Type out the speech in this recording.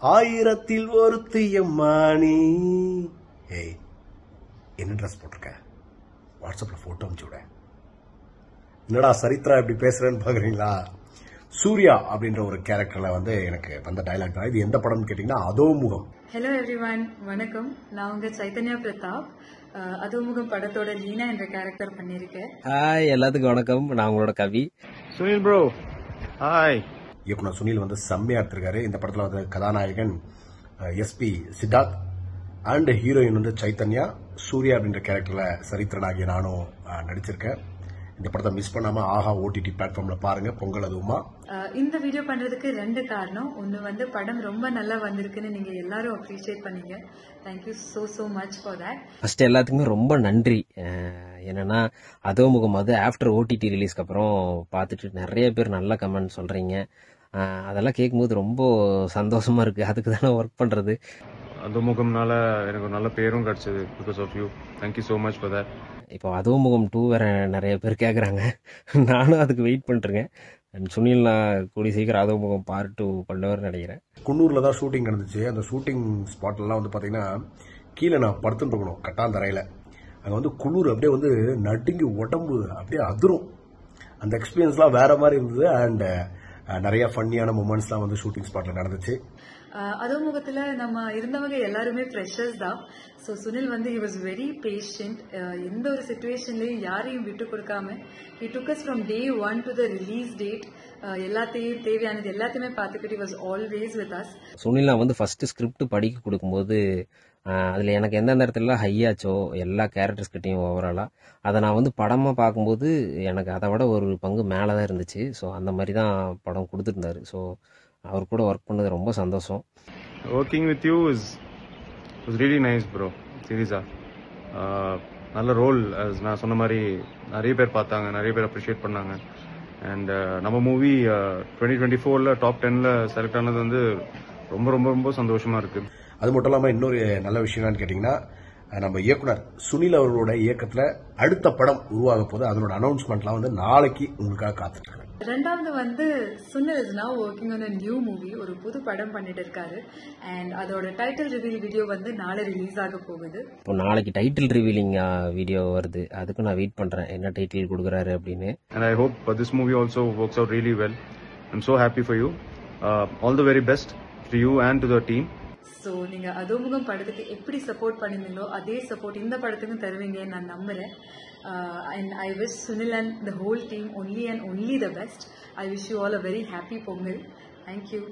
ஆயிரத்தில் ஒருத்தியம்மா நீ. ஏய், என்ன ட்ரெஸ் போட்டிருக்க? வாட்ஸ்அப்ல போட்டோ அனுப்பிச்சு விட. என்னடா சரித்ரா இப்படி பேசுறேன்னு பாக்குறீங்களா? சூர்யா அப்படின்ற ஒரு கேரக்டர்ல வந்து எனக்கு வந்த டைலாக் தான். இது எந்த படம்னு கேட்டீங்கன்னா அதோமுகம். ஹலோ எவ்ரிவன், வணக்கம். நான் உங்க சைத்தன்யா பிரதாப். அதோமுகம் படத்தோட லீனா என்ற கேரக்டர் பண்ணியிருக்கேன். ஹாய், எல்லாத்துக்கும் வணக்கம். நான் உங்களோட கவி. Sunil bro, hi. இயக்குனர் சுனில் வந்து செம்மையா எடுத்திருக்காரு. இந்த படத்துல வந்து கதாநாயகன் எஸ்பி சித்தார்த் அண்ட் ஹீரோயின் வந்து சைத்தன்யா. சூர்யா அப்படின்ற கேரக்டர்ல சரித்திரன் ஆகிய நானும் நடிச்சிருக்கேன். இந்த படத்தை மிஸ் பண்ணாம ஆஹா ஓடிடி பிளாட்ஃபார்ம்ல பாருங்க. பொங்கல் அதுவுமா. இந்த வீடியோ பண்றதுக்கு 2 காரணம். ஒன்னு வந்து படம் ரொம்ப நல்லா வந்திருக்குன்னு நீங்க எல்லாரும் அப்ரிஷியேட் பண்ணீங்க. Thank you so much for that. First எல்லாத்துக்குமே ரொம்ப நன்றி. என்னன்னா அதோமுகம் அது ஆஃப்டர் ஓடிடி ரிலீஸ்க்கு அப்புறம் பார்த்துட்டு நிறைய பேர் நல்ல கமெண்ட் சொல்றீங்க. அதெல்லாம் கேட்கும்போது ரொம்ப சந்தோஷமா இருக்கு. அதுக்கு தானே ஒர்க் பண்றது. அதோமுகம்னால எனக்கு ஒரு நல்ல பேரும் கிடைச்சது. Because of you. Thank you so much for that. இப்போ அதோமுகம் 2 வேற நிறைய பேர் கேட்குறாங்க. நானும் அதுக்கு வெயிட் பண்ணிருக்கேன். சுனில் நான் கூடி சீக்கிரம் அதோமுகம் பார்ட் 2 பண்ணுவார்னு நினைக்கிறேன். குன்னூர்ல தான் ஷூட்டிங் நடந்துச்சு. அந்த ஷூட்டிங் ஸ்பாட்லாம் வந்து பாத்தீங்கன்னா கீழே நான் படுத்துட்டு இருக்கணும் கட்டாந்தரையில. அங்க வந்து குளிர் அப்படியே வந்து நடுங்கி உடம்பு அப்படியே அதிரும். அந்த எக்ஸ்பீரியன்ஸ்லாம் வேற மாதிரி இருந்தது. அண்ட் நிறைய ஃபன்னியான மூமெண்ட்ஸ்லாம் வந்து ஷூட்டிங் ஸ்பாட்ல நடந்துச்சு. அதோமுகத்துல நம்ம இருந்தவங்க எல்லாருமே ஃப்ரெஷர்ஸ் தான். ஸோ சுனில் வந்து ஹி வாஸ் வெரி பேஷண்ட். எந்த ஒரு சிச்சுவேஷன்லயும் யாரையும் விட்டு கொடுக்காம he took as from day 1 to the release date. எல்லாத்தையும் தேவையானது எல்லாத்தையுமே பார்த்துக்கிட்டு was always with us. Sunil நான் வந்து ஃபர்ஸ்ட் ஸ்கிரிப்ட் படிக்க கொடுக்கும்போது அதில் எனக்கு எந்தெந்த இடத்துல ஹையாச்சோ எல்லா கேரக்டர்ஸ் கிட்டையும் ஓவராலாக அதை நான் வந்து படமாக பார்க்கும்போது எனக்கு அதை விட ஒரு பங்கு மேலே தான் இருந்துச்சு. ஸோ அந்த மாதிரி தான் படம் கொடுத்துருந்தாரு. ஸோ அவர் கூட ஒர்க் பண்ணது ரொம்ப சந்தோஷம். Working with you is really nice bro. சீரியஸா நல்ல ரோல். நான் சொன்ன மாதிரி நிறைய பேர் பார்த்தாங்க, நிறைய பேர் அப்ரிஷியேட் பண்ணாங்க. அண்ட் நம்ம மூவி 2024 டாப் 10 செலக்ட் ஆனது வந்து ரொம்ப ரொம்ப ரொம்ப சந்தோஷமா இருக்கு. அது மட்டும் இல்லாம இன்னொரு நல்ல விஷயம் என்னன்னு கேட்டீங்கன்னா, நம்ம இயக்குனர் சுனில் அவர்களோட இயக்கத்துல அடுத்த படம் உருவாக போது அதனோட அனௌன்ஸ்மெண்ட்லாம் வந்து நாளைக்கு உங்களுக்காக காத்துட்டு இருக்கேன். ரெண்டாவது வந்து Sunil is now working on a new movie. ஒரு புது படம் பண்ணிட்டு இருக்காரு. அண்ட் அதோட டைட்டில் ரிவீல் வீடியோ வந்து நாளை ரிலீஸ் ஆக போகுது. இப்போ நாளைக்கு டைட்டில் ரிவீலிங் வீடியோ வருது. அதுக்கு நான் வெயிட் பண்றேன் என்ன டைட்டில் கொடுக்குறாரு அப்படின்னு. And I hope this movie also works out really well. I'm so happy for you. All the very best to you and to the team. So நீங்க அதோமுகம் படத்துக்கு எப்படி சப்போர்ட் பண்ணிருந்தீங்களோ அதே சப்போர்ட் இந்த படத்துக்கும் தருவீங்கன்னு நான் நம்புறேன். And I wish Sunil and the whole team only and only the best. I wish you all a very happy Pongal. Thank you.